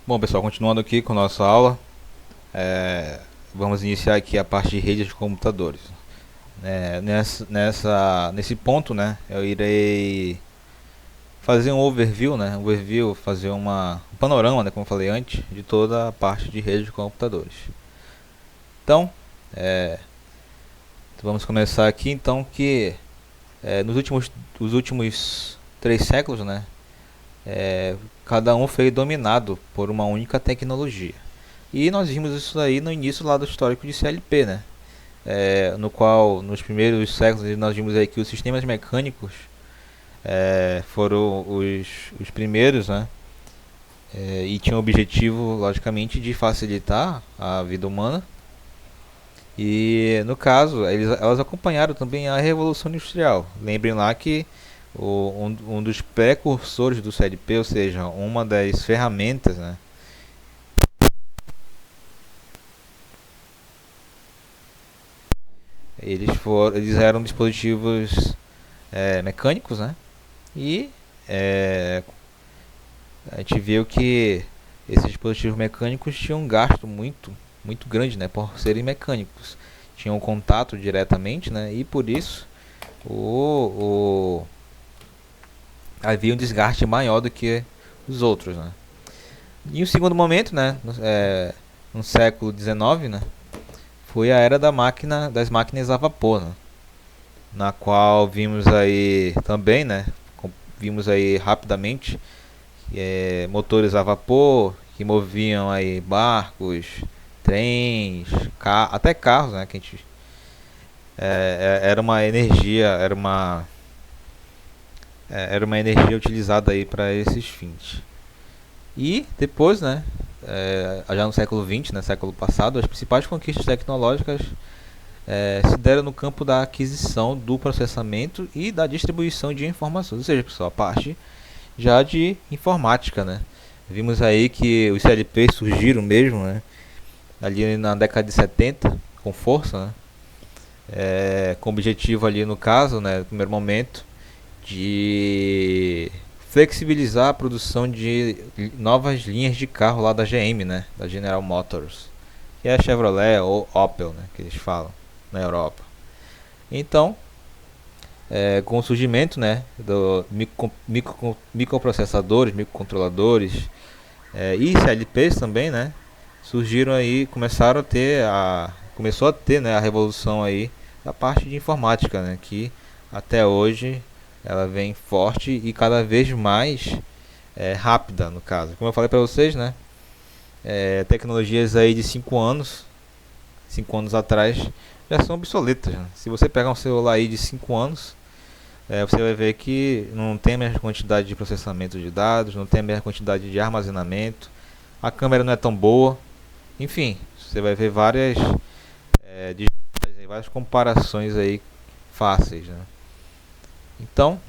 Bom, pessoal, continuando aqui com a nossa aula, vamos iniciar aqui a parte de redes de computadores. Nesse ponto, né, eu irei fazer um overview, fazer um panorama, né, como eu falei antes, de toda a parte de redes de computadores. Então, é, vamos começar aqui, então, que nos últimos 3 séculos, né, cada um foi dominado por uma única tecnologia. E nós vimos isso aí no início lá do histórico de CLP, né? No qual, nos primeiros séculos, nós vimos aí que os sistemas mecânicos foram os primeiros, né? E tinham o objetivo, logicamente, de facilitar a vida humana. E, no caso, elas acompanharam também a Revolução Industrial. Lembrem lá que um dos precursores do CLP, ou seja, uma das ferramentas, né? Eles eram dispositivos mecânicos, né? E é, a gente viu que esses dispositivos mecânicos tinham um gasto muito grande, né? Por serem mecânicos, tinham contato diretamente, né? E por isso o havia um desgaste maior do que os outros, né? E o segundo momento, né? No século XIX, né? Foi a era das máquinas a vapor, né? Na qual vimos aí também, né? Vimos aí rapidamente motores a vapor que moviam aí barcos, trens, até carros, né? Que a gente, era uma energia, era uma energia utilizada aí para esses fins. E depois, né? Já no século XX, né, século passado, as principais conquistas tecnológicas se deram no campo da aquisição, do processamento e da distribuição de informações, ou seja, pessoal, a parte já de informática, né? Vimos aí que os CLP surgiram mesmo, né? Ali na década de 70, com força, né? Com o objetivo ali no caso, né, no primeiro momento, de flexibilizar a produção de novas linhas de carro lá da GM, né? Da General Motors, que é a Chevrolet ou Opel, né? Que eles falam na Europa. Então, com o surgimento, né, do microprocessadores, microcontroladores e CLPs também, né, surgiram aí, começou a ter, né, a revolução aí da parte de informática, né, que até hoje ela vem forte e cada vez mais rápida, no caso. Como eu falei para vocês, né, tecnologias aí de 5 anos atrás já são obsoletas, né? Se você pegar um celular aí de 5 anos, você vai ver que não tem a mesma quantidade de processamento de dados, não tem a mesma quantidade de armazenamento, a câmera não é tão boa, enfim, você vai ver várias comparações aí fáceis, né? Então,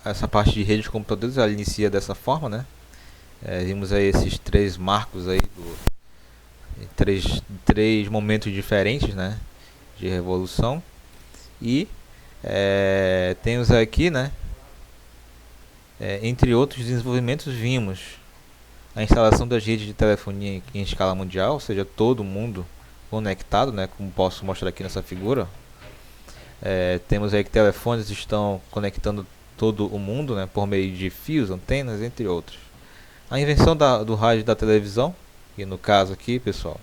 essa parte de rede de computadores ela inicia dessa forma, né? Vimos aí esses 3 marcos aí três momentos diferentes, né, de revolução. E temos aqui, né, entre outros desenvolvimentos, vimos a instalação das redes de telefonia em escala mundial, ou seja, todo mundo conectado, né, como posso mostrar aqui nessa figura. Temos aí que telefones estão conectando todo o mundo, né, por meio de fios, antenas, entre outros. A invenção do rádio e da televisão, que no caso aqui, pessoal,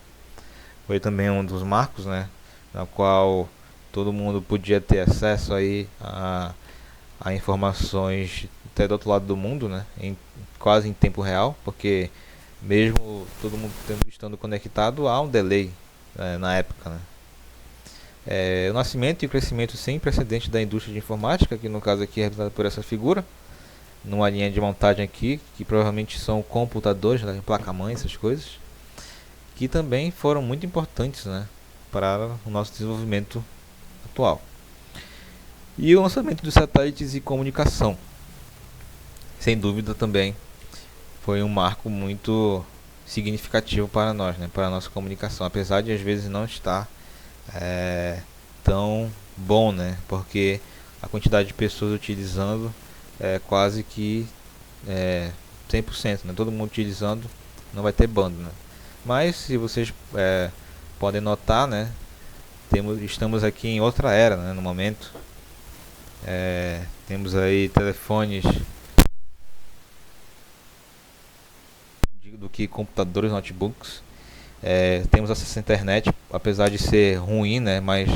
foi também um dos marcos, né, na qual todo mundo podia ter acesso aí a informações até do outro lado do mundo, né, quase em tempo real, porque mesmo todo mundo estando conectado, há um delay na época, né. O nascimento e o crescimento sem precedente da indústria de informática, que no caso aqui é representado por essa figura, numa linha de montagem aqui, que provavelmente são computadores, né, placa-mãe, essas coisas, que também foram muito importantes, né, para o nosso desenvolvimento atual. E o lançamento dos satélites e comunicação, sem dúvida também foi um marco muito significativo para nós, né, para a nossa comunicação, apesar de às vezes não estar tão bom, né, porque a quantidade de pessoas utilizando quase que 100%, né? Todo mundo utilizando, não vai ter bando, né? Mas se vocês podem notar, né? Estamos aqui em outra era, né? No momento, temos aí telefones do que computadores, notebooks. Temos acesso à internet, apesar de ser ruim, né? Mas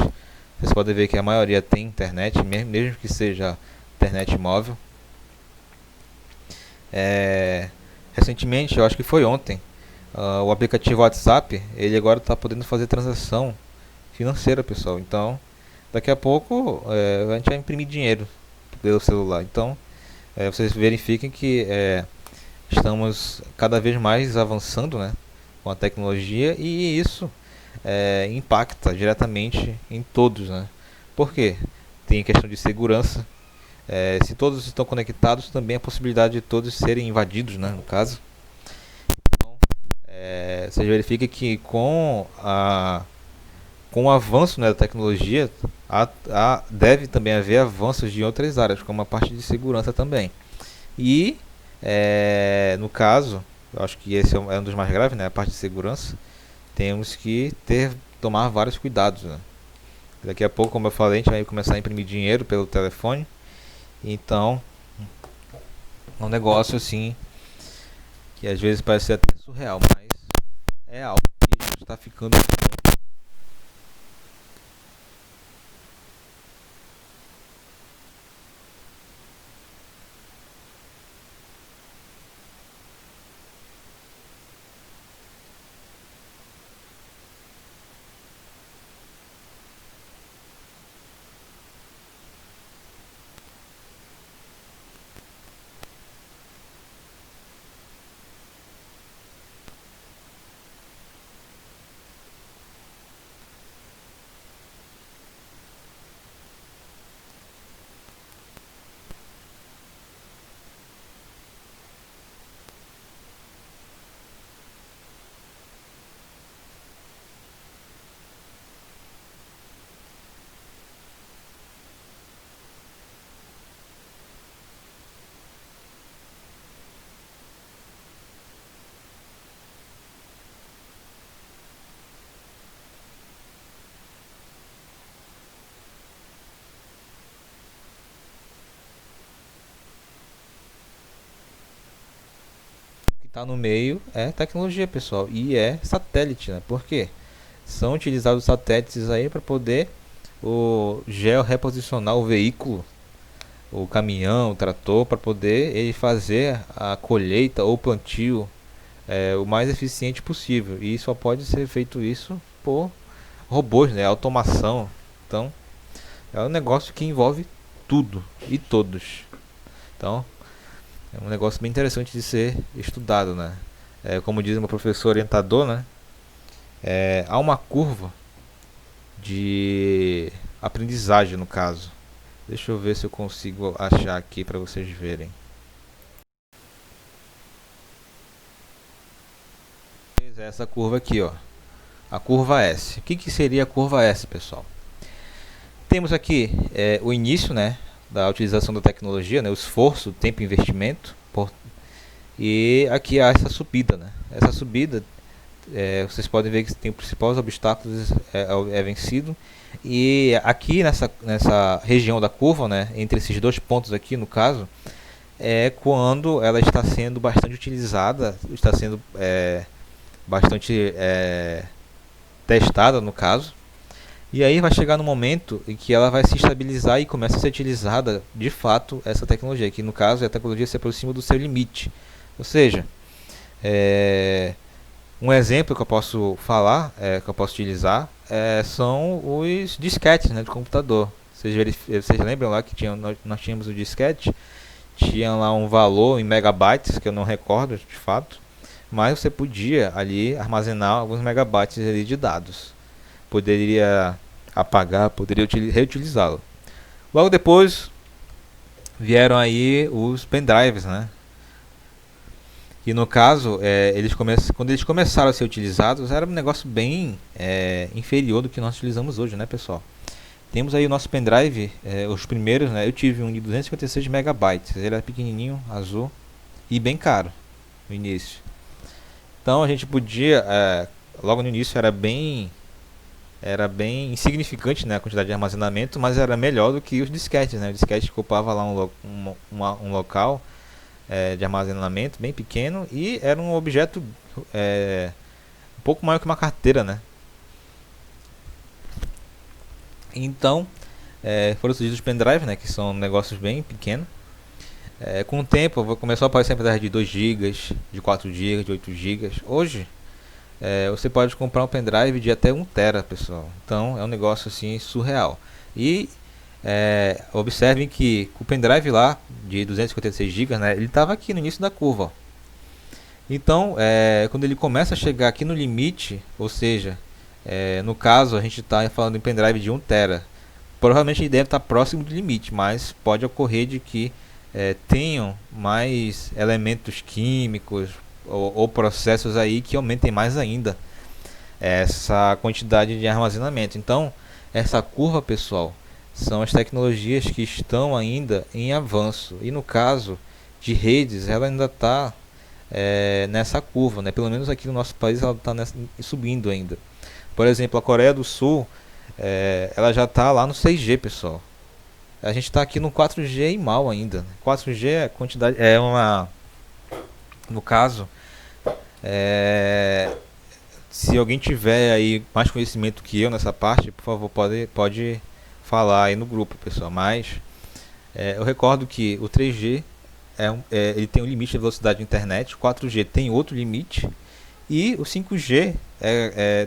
vocês podem ver que a maioria tem internet, mesmo que seja internet móvel. Recentemente, eu acho que foi ontem, o aplicativo WhatsApp, ele agora está podendo fazer transação financeira, pessoal. Então, daqui a pouco a gente vai imprimir dinheiro pelo celular. Então, vocês verifiquem que estamos cada vez mais avançando, né, com a tecnologia, e isso impacta diretamente em todos, né? Por quê? Tem a questão de segurança. Se todos estão conectados, também a possibilidade de todos serem invadidos, né, no caso. Então, você verifica que com o avanço, né, da tecnologia, deve também haver avanços de outras áreas, como a parte de segurança também. E, no caso, eu acho que esse é um dos mais graves, né, a parte de segurança. Temos que tomar vários cuidados, né? Daqui a pouco, como eu falei, a gente vai começar a imprimir dinheiro pelo telefone. Então, é um negócio assim que às vezes parece até surreal, mas é algo que está ficando. O que está no meio é tecnologia, pessoal, e é satélite, né? Por quê? São utilizados satélites aí para poder georreposicionar o veículo, o caminhão, o trator, para poder ele fazer a colheita ou plantio o mais eficiente possível. E só pode ser feito isso por robôs, né? Automação. Então, é um negócio que envolve tudo e todos. Então, é um negócio bem interessante de ser estudado, né? Como diz meu professor orientador, né? Há uma curva de aprendizagem no caso. Deixa eu ver se eu consigo achar aqui para vocês verem. Essa curva aqui, ó, a curva S. O que seria a curva S, pessoal? Temos aqui o início, né, da utilização da tecnologia, né, o esforço, o tempo e investimento, e aqui há essa subida, né? Essa subida, vocês podem ver que tem os principais obstáculos vencido, e aqui nessa região da curva, né, entre esses dois pontos aqui no caso, é quando ela está sendo bastante utilizada, está sendo bastante testada no caso, e aí vai chegar no momento em que ela vai se estabilizar e começa a ser utilizada de fato essa tecnologia, que no caso a tecnologia se aproxima do seu limite. Ou seja, um exemplo que eu posso falar, que eu posso utilizar, são os disquetes, né, do computador. Vocês lembram lá que nós tínhamos o disquete, tinha lá um valor em megabytes, que eu não recordo de fato, mas você podia ali armazenar alguns megabytes ali de dados. Poderia apagar, poderia reutilizá-lo. Logo depois vieram aí os pendrives, né? E no caso, quando eles começaram a ser utilizados, era um negócio bem inferior do que nós utilizamos hoje, né, pessoal? Temos aí o nosso pendrive, os primeiros, né? Eu tive um de 256 megabytes, ele era pequenininho, azul e bem caro. no início. Então a gente podia, logo no início era bem insignificante, né, a quantidade de armazenamento, mas era melhor do que os disquetes, né? O disquete ocupava lá um local de armazenamento bem pequeno e era um objeto um pouco maior que uma carteira, né? Então foram surgidos os pendrive, né, que são negócios bem pequenos. Com o tempo começou a aparecer pendrive de 2 gigas, de 4 gigas, de 8 gigas. Hoje você pode comprar um pendrive de até 1 tera, pessoal. Então é um negócio assim surreal. E observem que o pendrive lá de 256 gigas, né, ele estava aqui no início da curva, ó. Então quando ele começa a chegar aqui no limite, ou seja, no caso a gente está falando em pendrive de 1 tera, provavelmente ele deve estar próximo do limite, mas pode ocorrer de que tenham mais elementos químicos ou processos aí que aumentem mais ainda essa quantidade de armazenamento. Então, essa curva, pessoal, são as tecnologias que estão ainda em avanço. E no caso de redes, ela ainda está nessa curva, né? Pelo menos aqui no nosso país ela está subindo ainda. Por exemplo, a Coreia do Sul, ela já está lá no 6G, pessoal. A gente está aqui no 4G e mal ainda. 4G é quantidade, no caso, se alguém tiver aí mais conhecimento que eu nessa parte, por favor, pode falar aí no grupo, pessoal. Mas eu recordo que o 3G ele tem um limite de velocidade de internet, o 4G tem outro limite e o 5G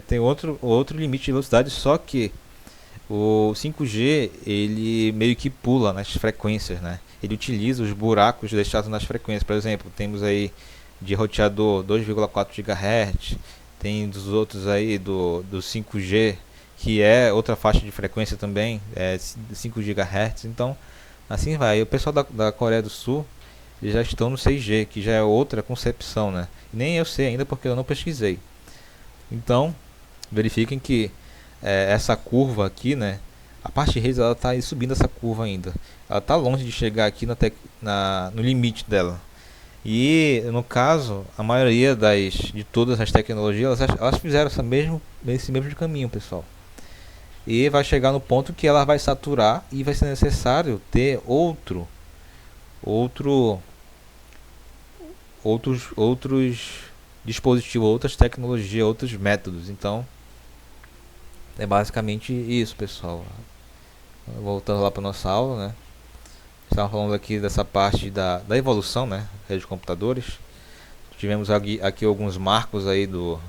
tem outro limite de velocidade, só que o 5G ele meio que pula nas frequências, né? Ele utiliza os buracos deixados nas frequências. Por exemplo, temos aí de roteador 2,4 GHz, tem dos outros aí do 5G, que é outra faixa de frequência também, 5 GHz. Então, assim vai. E o pessoal da Coreia do Sul, eles já estão no 6G, que já é outra concepção, né? Nem eu sei ainda porque eu não pesquisei. Então, verifiquem que essa curva aqui, né? A parte de redes ela está subindo essa curva ainda. Ela está longe de chegar aqui no limite dela. E no caso, a maioria de todas as tecnologias, elas fizeram esse mesmo caminho, pessoal. E vai chegar no ponto que ela vai saturar e vai ser necessário ter outros dispositivos, outras tecnologias, outros métodos. Então, é basicamente isso, pessoal. Voltando lá para nossa aula, né? Estamos falando aqui dessa parte da evolução, né? Rede de computadores. Tivemos aqui alguns marcos aí do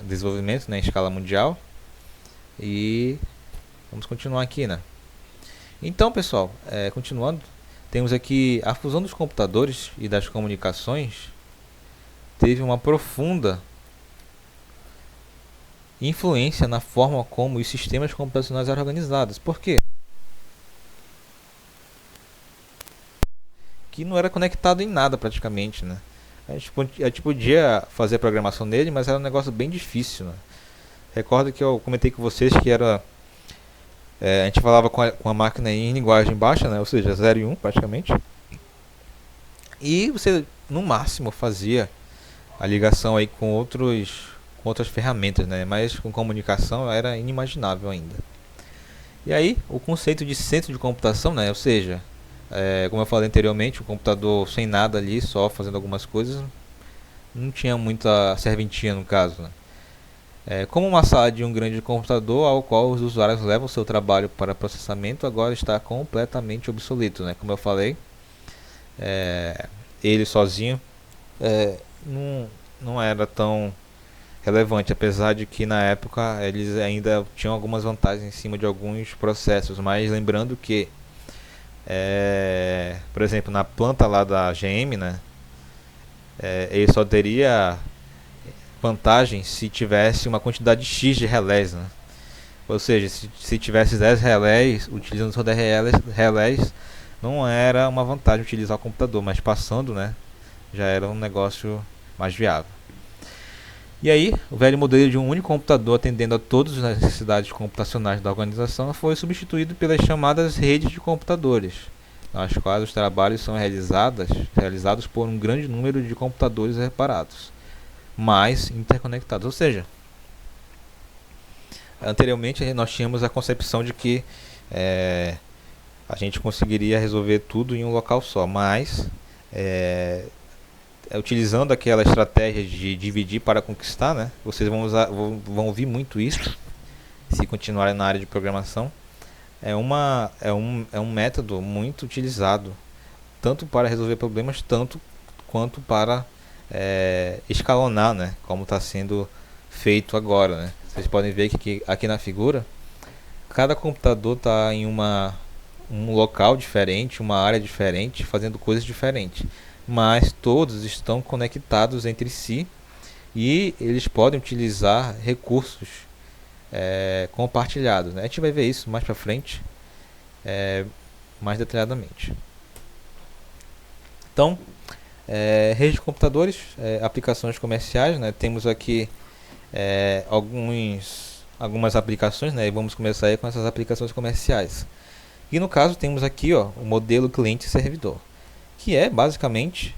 desenvolvimento, né, em escala mundial. E vamos continuar aqui, né? Então, pessoal, continuando, temos aqui a fusão dos computadores e das comunicações teve uma profunda influência na forma como os sistemas computacionais eram organizados. Por quê? Que não era conectado em nada praticamente, né? A gente podia fazer a programação nele, mas era um negócio bem difícil, né? Recordo que eu comentei com vocês que a gente falava com a máquina em linguagem baixa, né? Ou seja, 0 e 1 praticamente. E você, no máximo, fazia a ligação aí com outras ferramentas, né? Mas com comunicação era inimaginável ainda. E aí, o conceito de centro de computação, né? Ou seja, como eu falei anteriormente, o computador sem nada ali, só fazendo algumas coisas, não tinha muita serventia no caso, né? Como uma sala de um grande computador ao qual os usuários levam seu trabalho para processamento, agora está completamente obsoleto, né? Como eu falei, ele sozinho não era tão relevante, apesar de que na época eles ainda tinham algumas vantagens em cima de alguns processos, mas lembrando que por exemplo, na planta lá da GM, né, ele só teria vantagem se tivesse uma quantidade X de relés, né? Ou seja, se tivesse 10 relés, utilizando só 10 relés, não era uma vantagem utilizar o computador, mas passando, né, já era um negócio mais viável. E aí, o velho modelo de um único computador atendendo a todas as necessidades computacionais da organização foi substituído pelas chamadas redes de computadores. nas quais os trabalhos são realizados por um grande número de computadores separados, mas interconectados. Ou seja, anteriormente nós tínhamos a concepção de que a gente conseguiria resolver tudo em um local só, mas utilizando aquela estratégia de dividir para conquistar, né? Vocês vão ouvir muito isso se continuarem na área de programação. É um método muito utilizado tanto para resolver problemas tanto quanto para escalonar, né? Como está sendo feito agora, né? Vocês podem ver que aqui na figura cada computador está em um local diferente, uma área diferente, fazendo coisas diferentes, mas todos estão conectados entre si e eles podem utilizar recursos compartilhados, né? A gente vai ver isso mais para frente, mais detalhadamente. Então, rede de computadores, aplicações comerciais, né? Temos aqui algumas aplicações, né? E vamos começar aí com essas aplicações comerciais. E no caso temos aqui, ó, o modelo cliente-servidor, que é basicamente,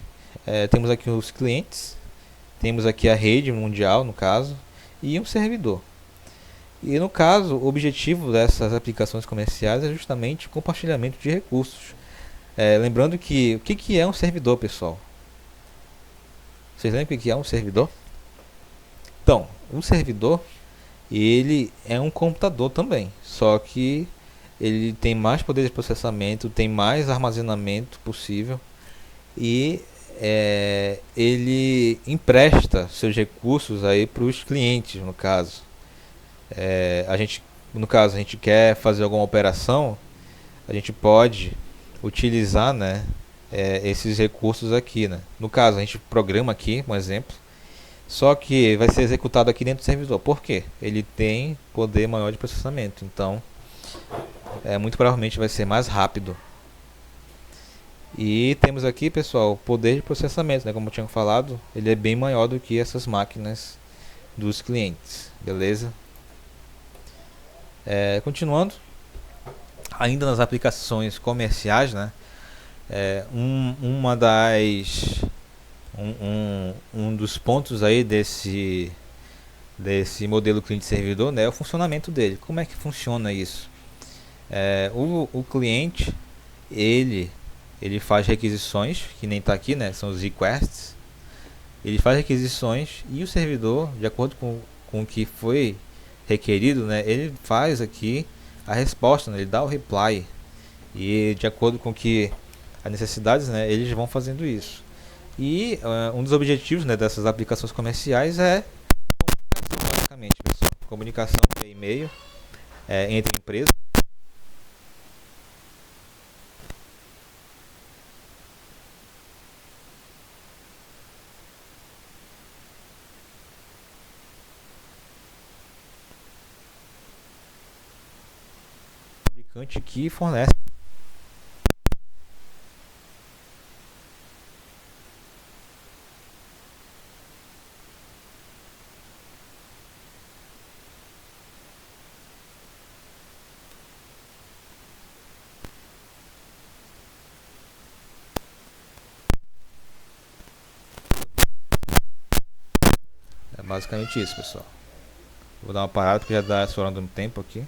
temos aqui os clientes, temos aqui a rede mundial, no caso, e um servidor. E no caso, o objetivo dessas aplicações comerciais é justamente o compartilhamento de recursos. Lembrando que o que é um servidor, pessoal? Vocês lembram o que é um servidor? Então, um servidor, ele é um computador também, só que ele tem mais poder de processamento, tem mais armazenamento possível e ele empresta seus recursos aí para os clientes, no caso. A gente quer fazer alguma operação, a gente pode utilizar, né, esses recursos aqui, né? No caso, a gente programa aqui, um exemplo, só que vai ser executado aqui dentro do servidor. Por quê? Ele tem poder maior de processamento, então muito provavelmente vai ser mais rápido. E temos aqui, pessoal, o poder de processamento, né? Como eu tinha falado, ele é bem maior do que essas máquinas dos clientes, beleza? Continuando, ainda nas aplicações comerciais, né? Um dos pontos aí desse modelo cliente-servidor, né, é o funcionamento dele. Como é que funciona isso? O cliente, ele faz requisições, que nem está aqui, né, são os requests. Ele faz requisições e o servidor, de acordo com o que foi requerido, né, ele faz aqui a resposta, né, ele dá o reply. E de acordo com que as necessidades, né, eles vão fazendo isso. E um dos objetivos, né, dessas aplicações comerciais é comunicação, basicamente, pessoal. Comunicação via e-mail entre empresas. Fabricante que fornece. É basicamente isso, pessoal. Vou dar uma parada porque já está estourando um tempo aqui.